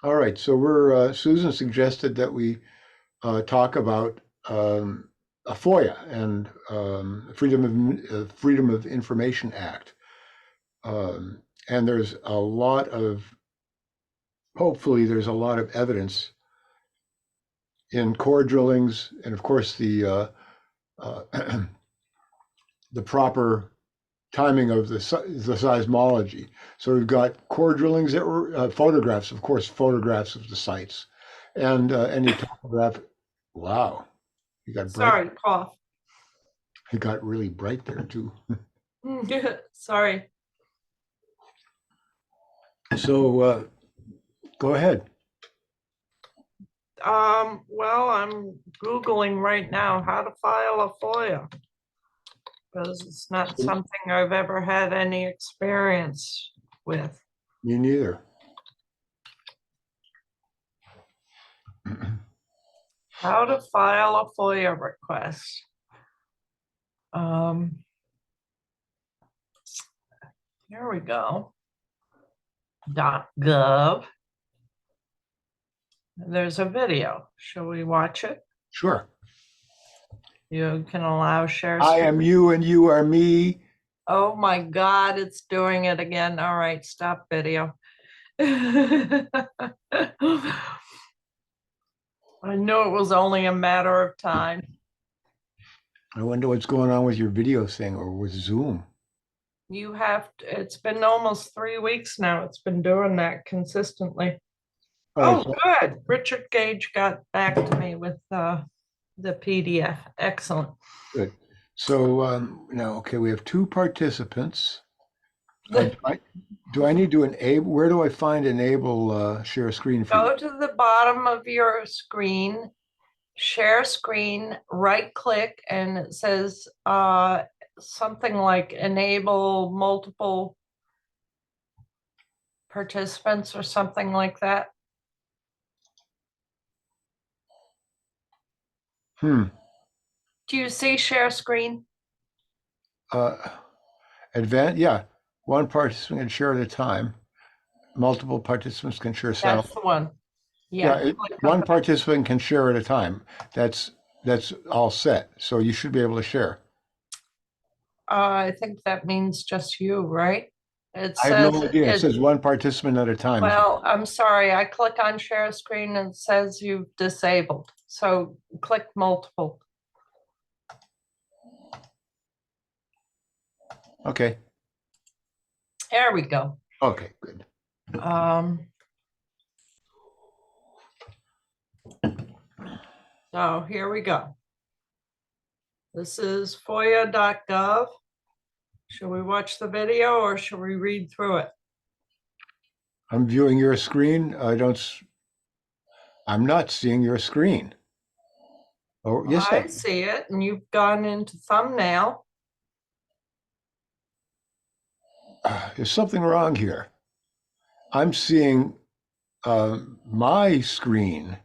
All right, so we're Susan suggested that we talk about a FOIA and Freedom of Information Act, and hopefully, there's a lot of evidence in core drillings, and of course uh, the proper timing of the seismology. So we've got core drillings that were photographs, of course, photographs of the sites, and any topographic. Wow, you got bright. Sorry, cough. It got really bright there too. Sorry. So go ahead. Well, I'm Googling right now how to file a FOIA because it's not something I've ever had any experience with. Me neither. How to file a FOIA request. Here we go. .gov. There's a video. Shall we watch it? Sure. You can allow share I screen. am you and you are me. Oh my God, it's doing it again. All right, stop video. I knew it was only a matter of time. I wonder what's going on with your video thing or with Zoom. You have to, it's been almost 3 weeks now. It's been doing that consistently. Oh, good. Richard Gage got back to me with the PDF. Excellent. Good. So now, okay, we have two participants. Do I need to enable? Where do I find enable share screen for you? Go to the bottom of your screen, share screen, right click, and it says something like enable multiple participants or something like that. Hmm. Do you see share screen? Yeah. One participant can share at a time. Multiple participants can share That's the one. Yeah, one participant can share at a time. That's all set. So you should be able to share. I think that means just you, right? It I have says no idea. It says one participant at a time. well, I'm sorry. I click on share screen and it says you've disabled. So click multiple. Okay. There we go. Okay, good. So here we go. This is FOIA.gov. Should we watch the video or should we read through it? I'm viewing your screen. I'm not seeing your screen. Oh, yes, I see it, and you've gone into thumbnail. There's something wrong here. I'm seeing my screen.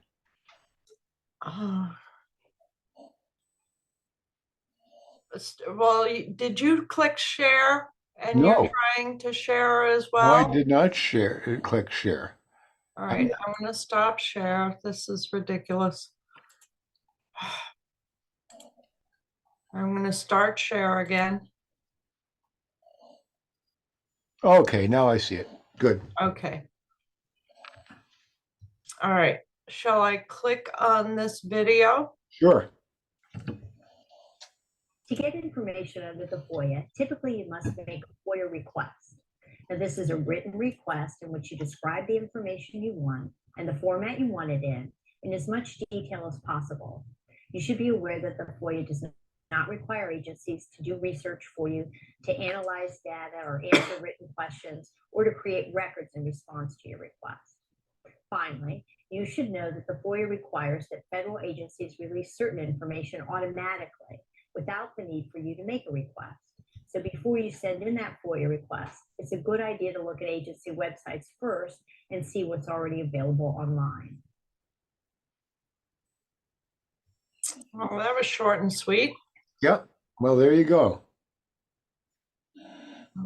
Well, did you click share and No. you're trying to share as No, well? I did not click share. All right, I'm going to stop share. This is ridiculous. I'm going to start share again. Okay, now I see it. Good. Okay. All right. Shall I click on this video? Sure. To get information under the FOIA, typically you must make a FOIA request. Now, this is a written request in which you describe the information you want and the format you want it in as much detail as possible. You should be aware that the FOIA does not require agencies to do research for you, to analyze data or answer written questions, or to create records in response to your request. Finally, you should know that the FOIA requires that federal agencies release certain information automatically without the need for you to make a request. So before you send in that FOIA request, it's a good idea to look at agency websites first and see what's already available online. Well, that was short and sweet. Yep. Well, there you go.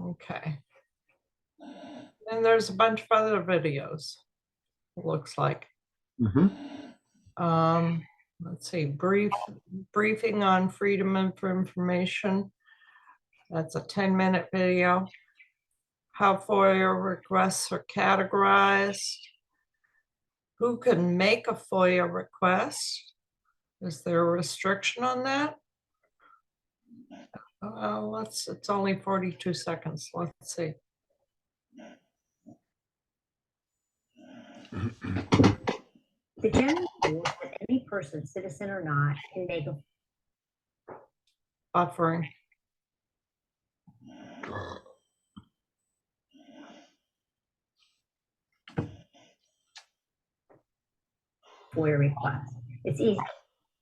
Okay. And there's a bunch of other videos. looks like. Mhm. Let's see, briefing on freedom of information. That's a 10-minute video. How FOIA requests are categorized. Who can make a FOIA request? Is there a restriction on that? It's only 42 seconds. Let's see. The general rule is that any person, citizen or not, can make a Buffering. FOIA request. It's easy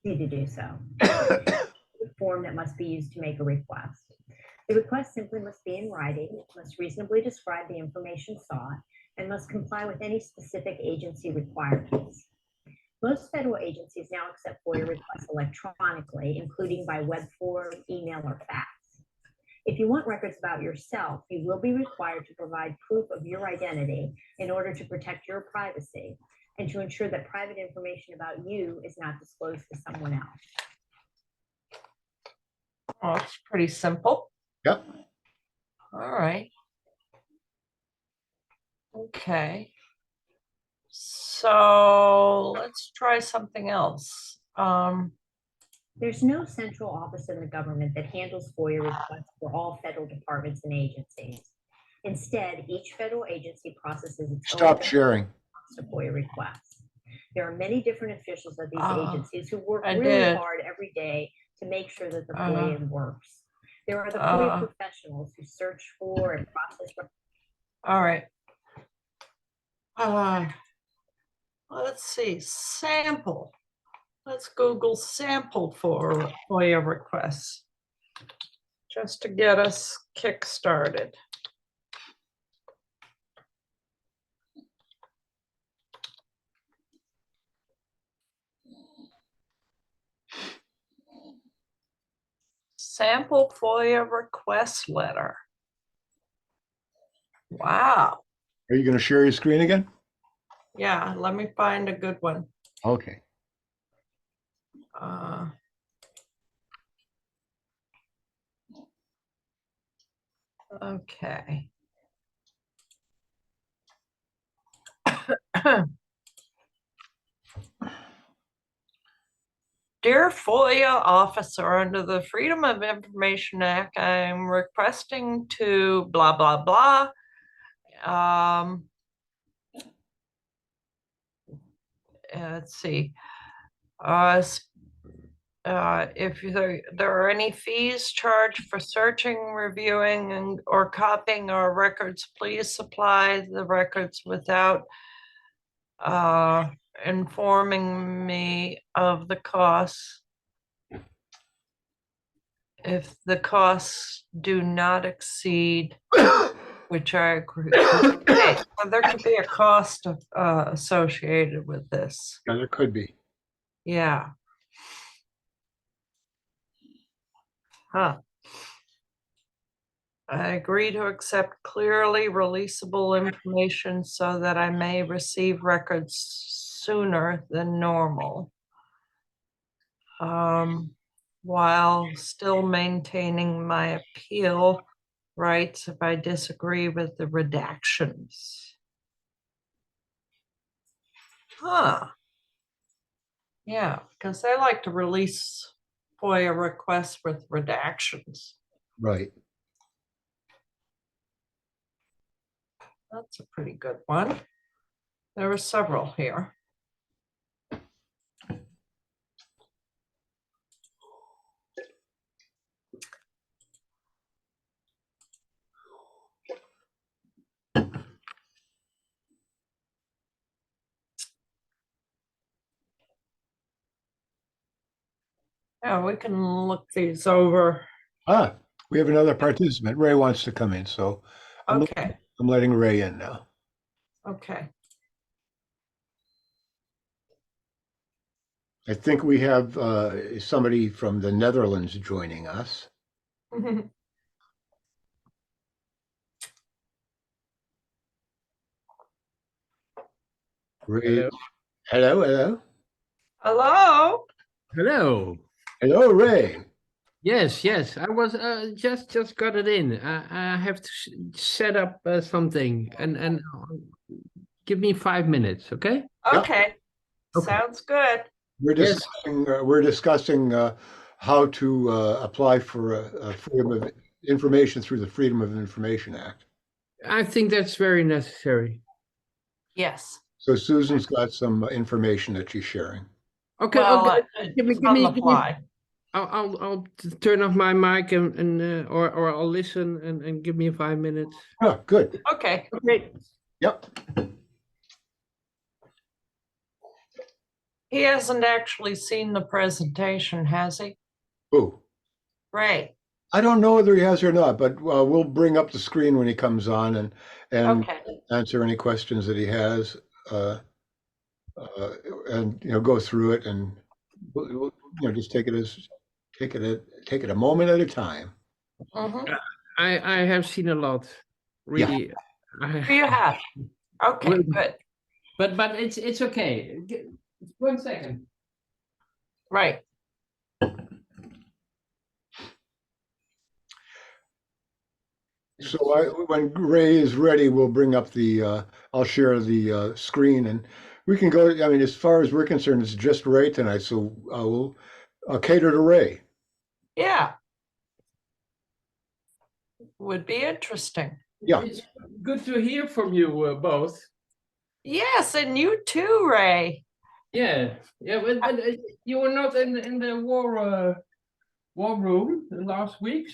to do so. The form that must be used to make a request. The request simply must be in writing, must reasonably describe the information sought, and must comply with any specific agency requirements. Most federal agencies now accept FOIA requests electronically, including by web form, email, or fax. If you want records about yourself, you will be required to provide proof of your identity in order to protect your privacy and to ensure that private information about you is not disclosed to someone else. Oh, it's pretty simple. Yep. All right. Okay. So let's try something else. There's no central office in the government that handles FOIA requests for all federal departments and agencies. Instead, each federal agency processes its Stop own sharing. FOIA requests. There are many different officials at these agencies who work I really did. hard every day to make sure that the Uh-huh. FOIA works. There are the FOIA professionals who search for and process. All right. Let's see, sample. Let's Google sample for FOIA requests, just to get us kick-started. Sample FOIA request letter. Wow. Are you going to share your screen again? Yeah, let me find a good one. Okay. Okay. Dear FOIA officer, under the Freedom of Information Act, I'm requesting to blah, blah, blah. Let's see. If there are any fees charged for searching, reviewing, or copying our records, please supply the records without informing me of the costs. If the costs do not exceed, which I agree. Okay, so there could be a cost associated with this. Yeah, there could be. Yeah. Huh. I agree to accept clearly releasable information so that I may receive records sooner than normal, while still maintaining my appeal rights if I disagree with the redactions. Huh. Yeah, because they like to release FOIA requests with redactions. Right. That's a pretty good one. There are several here. Yeah, we can look these over. We have another participant. Ray wants to come in, so Okay, I'm letting Ray in now. okay. I think we have somebody from the Netherlands joining us. Ray, Hello. hello, hello, Hello? Hello. hello, Ray. Yes, yes. I was just got it in. I have to set up something and give me 5 minutes, okay? Yeah. Okay, Okay. sounds good. Yes. We're discussing how to apply for a Freedom of Information through the Freedom of Information Act. I think that's very necessary. Yes. So Susan's got some information that she's sharing. Okay, Well, okay. Give me, it's on the fly. I'll turn off my mic and or I'll listen and give me 5 minutes. Oh, good. Okay. Okay. Yep. He hasn't actually seen the presentation, has he? Oh, Ray. I don't know whether he has or not, but we'll bring up the screen when he comes on and Okay. answer any questions that he has, and go through it, and we'll, just take it a moment at a time. Mhm. I have seen a lot. Really. You have. Okay, Well, good. But it's okay. 1 second. Right. So when Ray is ready, we'll bring up I'll share the screen, and we can go. I mean, as far as we're concerned, it's just Ray tonight, so we'll cater to Ray. Yeah. Would be interesting. Yeah. It's good to hear from you both. Yes, and you too, Ray. Yeah, yeah, but you were not in the war room the last weeks.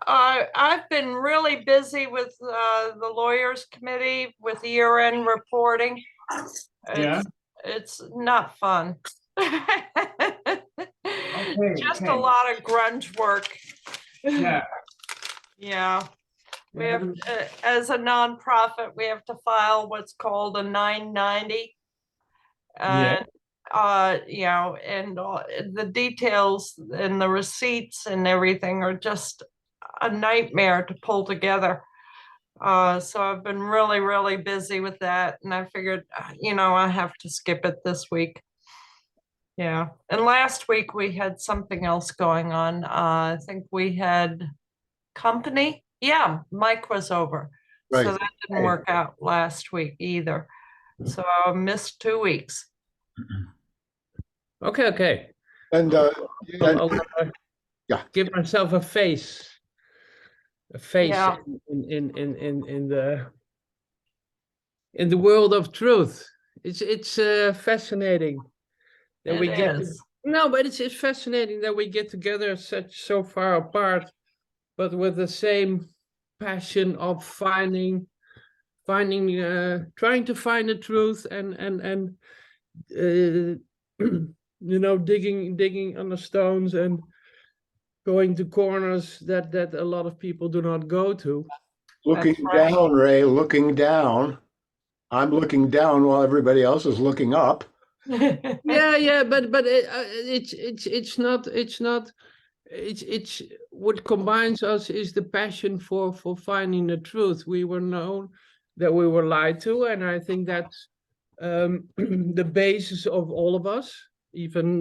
I've been really busy with the lawyers committee with year-end reporting. Yeah. It's not fun. Just a okay. lot of grunge work. Yeah. Yeah. We Yeah, have, as a nonprofit, we have to file what's called a 990. Yeah. And the details and the receipts and everything are just a nightmare to pull together. So I've been really, really busy with that, and I figured, I have to skip it this week. Yeah, and last week we had something else going on. I think we had company. Yeah, Mike was over. Right. So that didn't work out last week either. So I missed 2 weeks. Okay. And I'll yeah. give myself a face Yeah. in the world of truth. It's fascinating that we It get is. no, but it's fascinating that we get together so far apart, but with the same passion of finding trying to find the truth and digging on the stones and going to corners that a lot of people do not go to. Looking That's right. down, Ray, looking down. I'm looking down while everybody else is looking up. Yeah, but it's not it's what combines us is the passion for finding the truth. We were known that we were lied to, and I think that's the basis of all of us. Even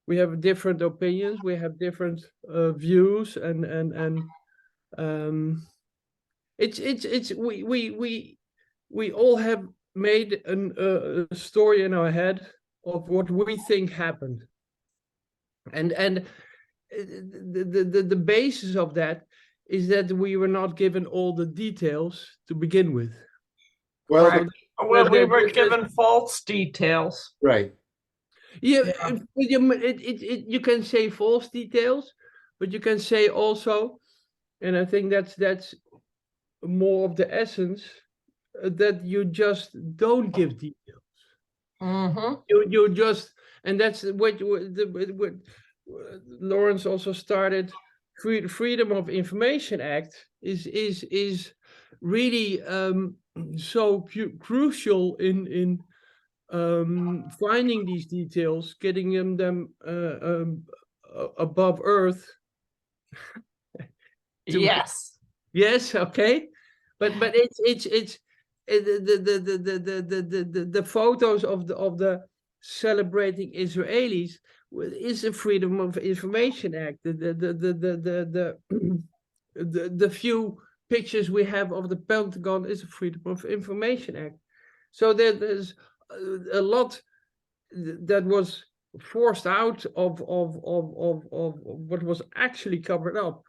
we have different opinions, we have different views, and it's we all have made a story in our head of what we think happened, and the basis of that is that we were not given all the details to begin with. Well, Right. Well, we were given false details. right. Yeah, you can say false details, but you can say also, and I think that's more of the essence, that you just don't give details. Mm-hmm. You just, and that's what Lawrence also started. Freedom of Information Act is really so crucial in finding these details, getting them above earth. Yes. Yes, okay, but it's the photos of the celebrating Israelis is a Freedom of Information Act. The few pictures we have of the Pentagon is a Freedom of Information Act. So there's a lot that was forced out of what was actually covered up,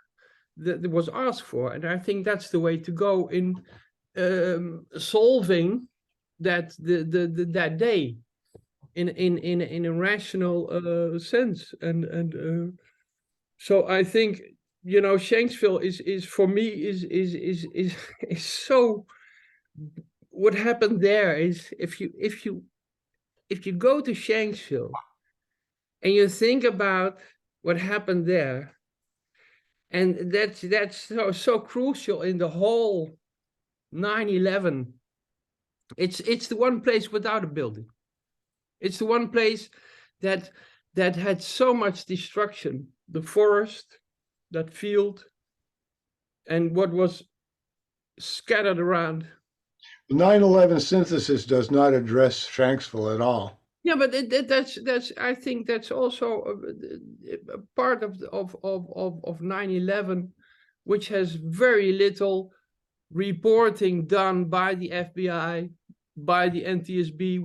that was asked for. And I think that's the way to go in solving that that day in a rational sense. And so I think, you know, Shanksville is for me is so. What happened there is, if you go to Shanksville and you think about what happened there, and that's so crucial in the whole 9/11. It's the one place without a building. It's the one place that had so much destruction. The forest, that field, and what was scattered around. 9/11 synthesis does not address Shanksville at all. Yeah, but that's I think that's also a part of 9/11, which has very little reporting done by the FBI, by the NTSB.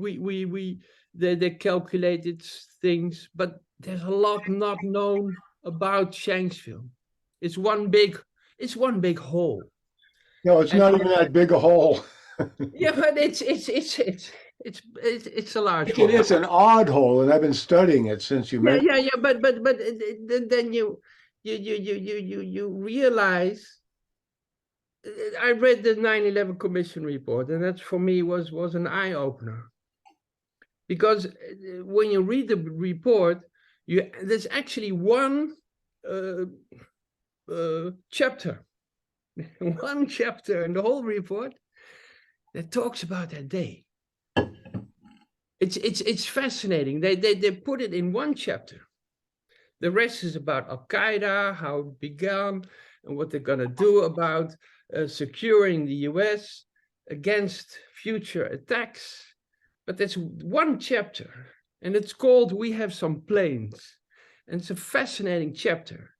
They calculated things, but there's a lot not known about Shanksville. It's one big hole. No, it's not even that big a hole. Yeah, but it's a large hole. It is an odd hole, and I've been studying it since you mentioned. Yeah, but then you realize. I read the 9/11 Commission report, and that for me was an eye opener. Because when you read the report, there's actually one chapter, one chapter in the whole report that talks about that day. It's fascinating. They put it in one chapter. The rest is about Al Qaeda, how it began, and what they're gonna do about securing the US against future attacks. But that's one chapter, and it's called "We Have Some Planes," and it's a fascinating chapter.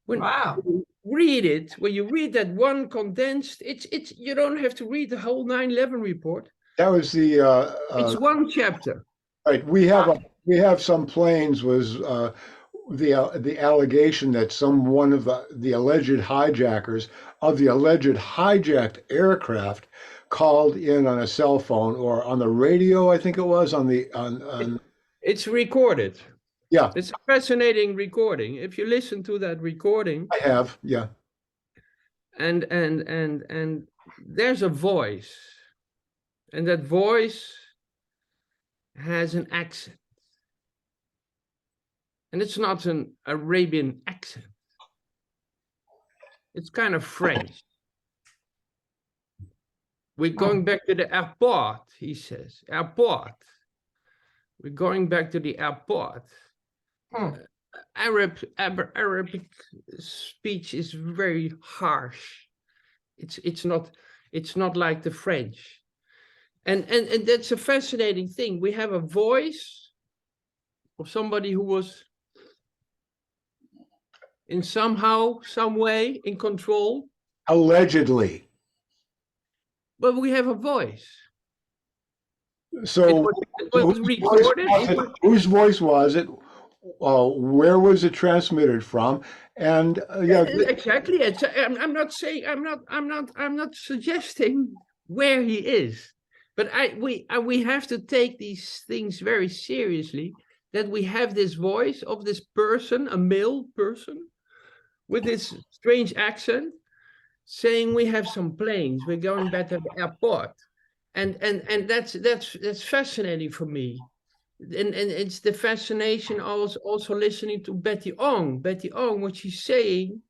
When Wow. you read it, when you read that one condensed, it's you don't have to read the whole 9/11 report. That was the It's one chapter. right. We have some planes was the allegation that one of the alleged hijackers of the alleged hijacked aircraft called in on a cell phone or on the radio, I think it was on. It's recorded. Yeah, It's a fascinating recording. If you listen to that recording, I have. Yeah, and there's a voice, and that voice has an accent, and it's not an Arabian accent. It's kind of French. We're going back to the airport, he says. Airport. We're going back to the airport. Arabic speech is very harsh. It's not like the French. And that's a fascinating thing. We have a voice of somebody who was in somehow, some way in control. allegedly. But we have a voice. So It was recorded. whose voice was it? Where was it transmitted from? And Exactly. I'm not saying. I'm not suggesting where he is. But we have to take these things very seriously. That we have this voice of this person, a male person, with this strange accent, saying we have some planes. We're going back to the airport, and that's fascinating for me. And it's the fascination also listening to Betty Ong. Betty Ong, what she's saying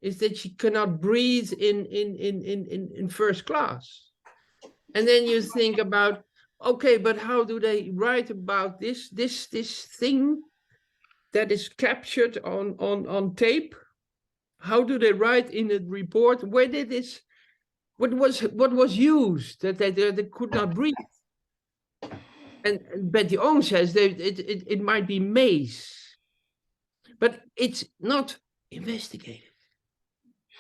is that she cannot breathe in first class. And then you think about, okay, but how do they write about this thing that is captured on tape? How do they write in the report? Where did this what was used that they could not breathe. And Betty Ong says that it might be mace, but it's not investigated.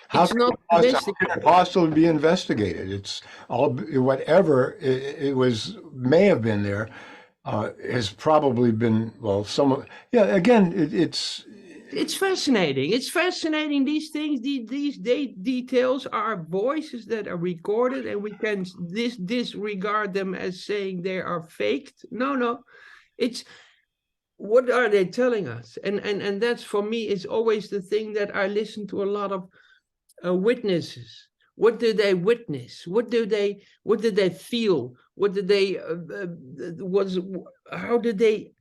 How It's can not how can investigated. it possibly be investigated? It's all, whatever it was, may have been there, has probably been, well, yeah, again, It's fascinating. It's fascinating. These things, these details are voices that are recorded, and we can disregard them as saying they are faked. No, it's what are they telling us? And that's, for me, is always the thing that I listen to a lot of witnesses. What do they witness? What did they feel? What did they how did they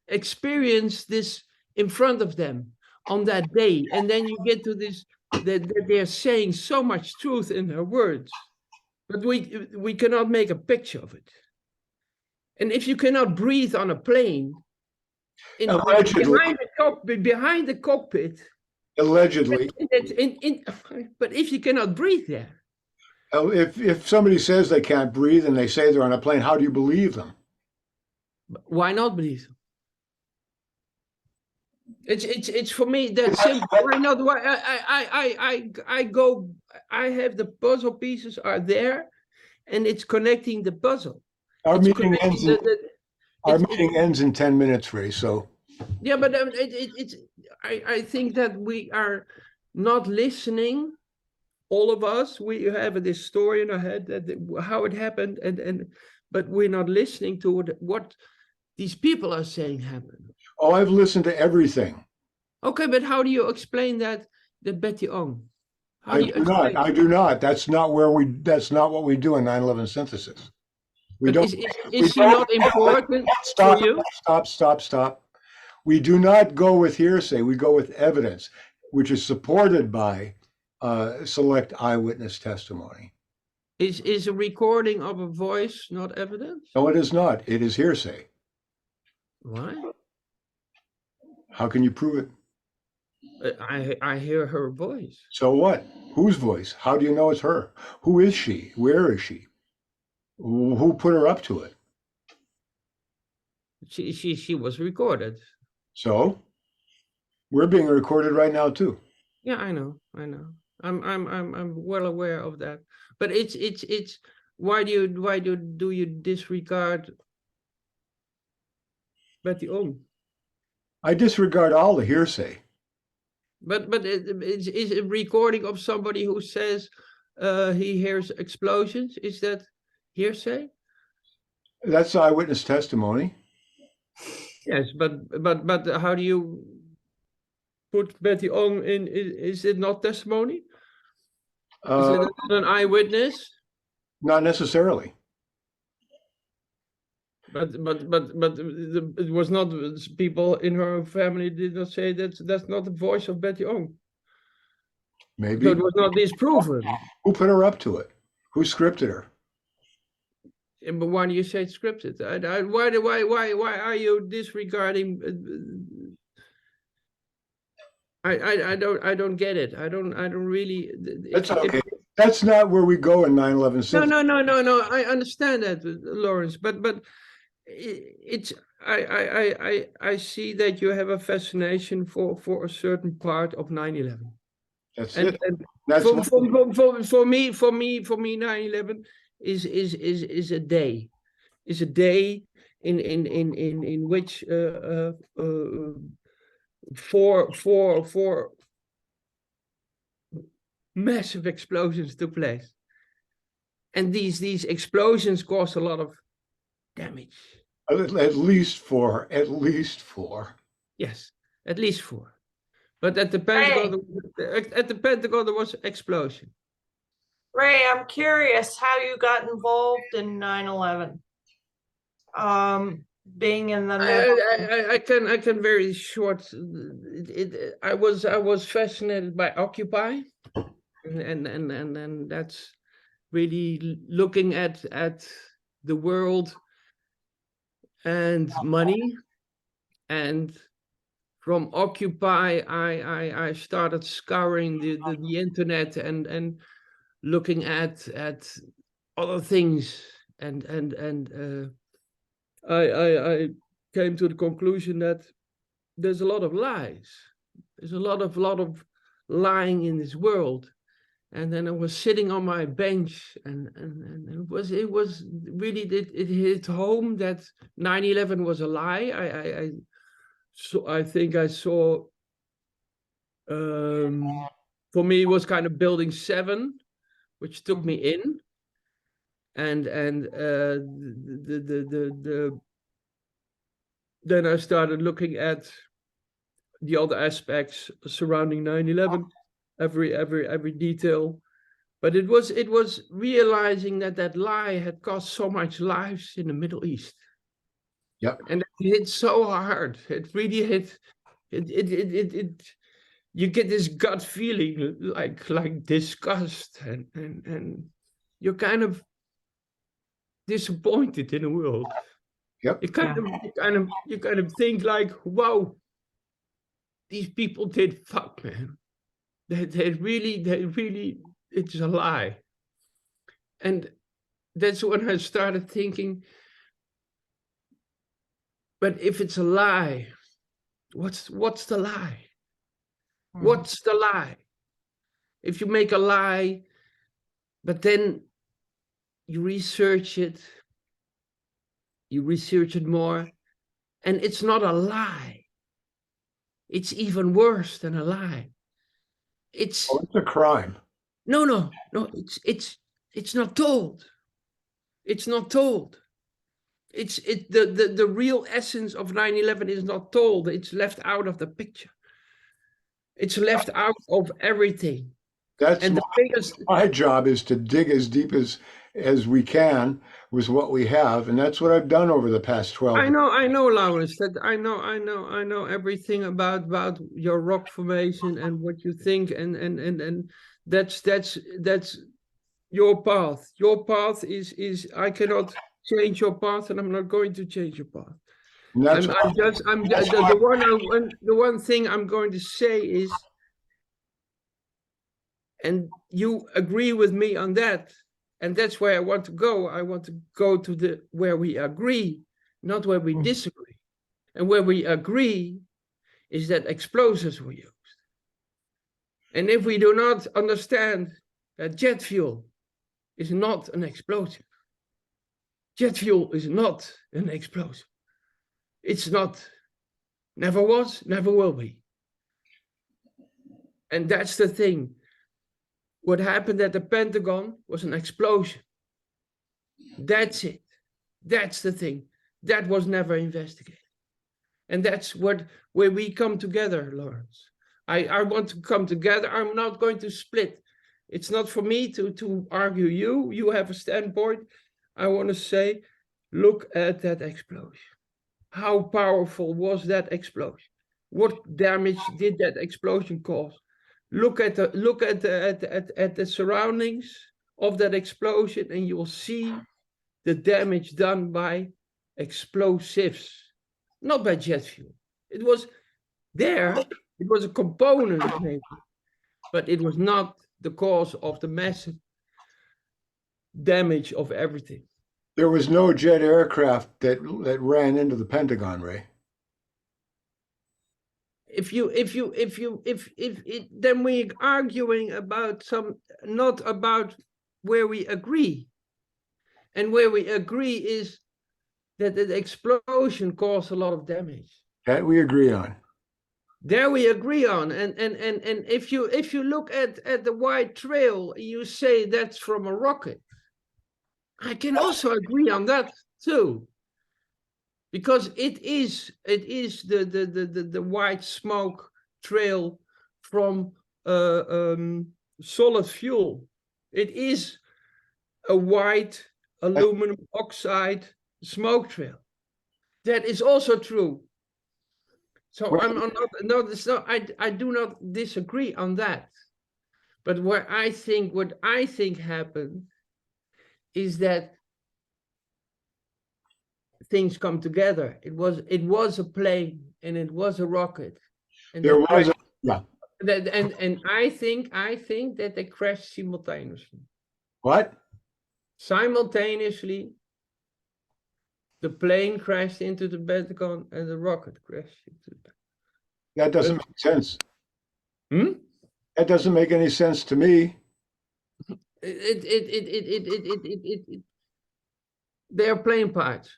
experience this in front of them on that day? And then you get to this, that they're saying so much truth in their words, but we cannot make a picture of it. And if you cannot breathe on a plane, Allegedly. behind the cockpit, allegedly, but if you cannot breathe there, if somebody says they can't breathe and they say they're on a plane, how do you believe them? why not breathe? It's for me that simple. Why not? Why I have the puzzle pieces are there, and it's connecting the puzzle. Our It's meeting connecting ends in, our meeting ends in 10 minutes, Ray, so. yeah, but I think that we are not listening. All of us, we have this story in our head that how it happened, but we're not listening to what these people are saying happened. Oh, I've listened to everything. Okay, but how do you explain that Betty Ong? How I do you do not. explain? I do not. That's not what we do in 9/11 synthesis. We But don't. is she not important Stop, for you? stop. We do not go with hearsay. We go with evidence, which is supported by select eyewitness testimony. Is a recording of a voice not evidence? No, it is not. It is hearsay. Why? How can you prove it? I hear her voice. So what? Whose voice? How do you know it's her? Who is she? Where is she? Who put her up to it? She was recorded. So we're being recorded right now too. Yeah, I know. I'm well aware of that. But it's why do you disregard Betty Ong? I disregard all the hearsay. But is a recording of somebody who says he hears explosions, is that hearsay? That's eyewitness testimony. Yes, but how do you put Betty Ong in? Is it not testimony? Is it not an eyewitness? Not necessarily. But it was not, people in her family did not say that's not the voice of Betty Ong. Maybe. So it was not disproven. Who put her up to it? Who scripted her? But why do you say it's scripted? Why are you disregarding? I don't get it. I don't really. That's okay. That's not where we go in 9/11. No. I understand that, Lawrence. But it's I see that you have a fascination for a certain part of 9/11. That's And, it. and That's for me, 9/11 is a day, in which four massive explosions took place, and these explosions caused a lot of damage. at least four. Yes, at least 4. But at the Pentagon, there was explosion. Ray, I'm curious how you got involved in 9/11. Being in the Netherlands. I can very short. I was fascinated by Occupy, and that's really looking at the world and money. And from Occupy, I started scouring the internet and looking at other things, and I came to the conclusion that there's a lot of lies. There's a lot of lying in this world. And then I was sitting on my bench, and it was really, it hit home that 9/11 was a lie. I think I saw, for me, it was kind of Building 7, which took me in, and then I started looking at the other aspects surrounding 9/11, every detail. But it was realizing that lie had cost so much lives in the Middle East. Yep. And it hit so hard. It really hit. It you get this gut feeling like disgust, and you're kind of disappointed in the world. Yep. You kind of think like, wow, these people did fuck, man. They really, it's a lie. And that's when I started thinking, but if it's a lie, what's the lie? What's the lie? If you make a lie, but then you research it more, and it's not a lie. It's even worse than a lie. It's a crime. No, it's not told. It's not told. The real essence of 9/11 is not told. It's left out of the picture. It's left out of everything. That's And my job is to dig as deep as we can with what we have, and that's what I've done over the past 12 I know, Laurens, that I know everything about your rock formation and what you think, and that's your path. Your path is I cannot change your path, and I'm not going to change your path. And that's the one thing I'm going to say is, and you agree with me on that, and that's where I want to go. I want to go to where we agree, not where we disagree. And where we agree is that explosives were used. And if we do not understand that jet fuel is not an explosive, jet fuel is not an explosive. It's not, never was, never will be. And that's the thing. What happened at the Pentagon was an explosion. That's it. That's the thing. That was never investigated. And that's where we come together, Laurens. I want to come together. I'm not going to split. It's not for me to argue you. You have a standpoint. I want to say, look at that explosion. How powerful was that explosion? What damage did that explosion cause? Look at the surroundings of that explosion, and you will see the damage done by explosives, not by jet fuel. It was there, it was a component maybe, but it was not the cause of the massive damage of everything. There was no jet aircraft that ran into the Pentagon, Ray. Then we're arguing about not about where we agree. And where we agree is that the explosion caused a lot of damage. That we agree on. There we agree on. And if you look at the white trail, you say that's from a rocket. I can also agree on that too. Because it is the white smoke trail from solid fuel. It is a white aluminum oxide smoke trail. That is also true. So I do not disagree on that. But what I think happened is that things come together. It was a plane and it was a rocket. And and I think that they crashed simultaneously. What? Simultaneously, the plane crashed into the Pentagon and the rocket crashed into the That doesn't make sense. Hmm? That doesn't make any sense to me. They are plane parts.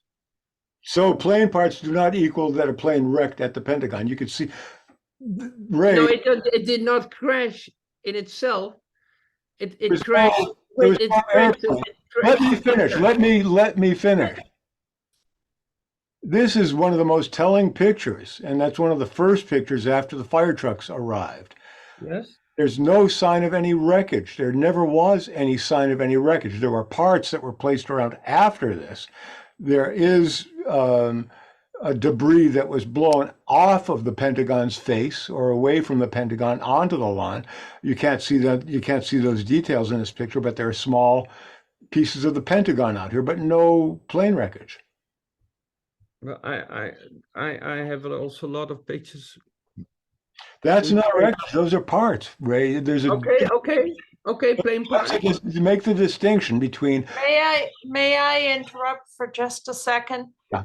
So plane parts do not equal that a plane wrecked at the Pentagon. You could see, Ray, No, it did not crash in itself. It was crashed. all- there was It all crashed. airplane. It crashed. let me finish. Let me finish. This is one of the most telling pictures, and that's one of the first pictures after the fire trucks arrived. Yes. There's no sign of any wreckage. There never was any sign of any wreckage. There were parts that were placed around after this. There is a debris that was blown off of the Pentagon's face or away from the Pentagon onto the lawn. You can't see that. You can't see those details in this picture, but there are small pieces of the Pentagon out here, but no plane wreckage. Well, I have also a lot of pictures. That's not wreckage. Those are parts, Ray. There's a Okay, plane parts. to make the distinction between May I interrupt for just a second? Yeah.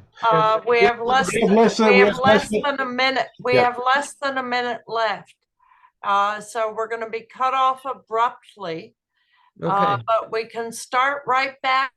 We have less We have less than- we have less than- than a minute. We Yeah. have less than a minute left. So we're gonna be cut off abruptly. Okay. But we can start right back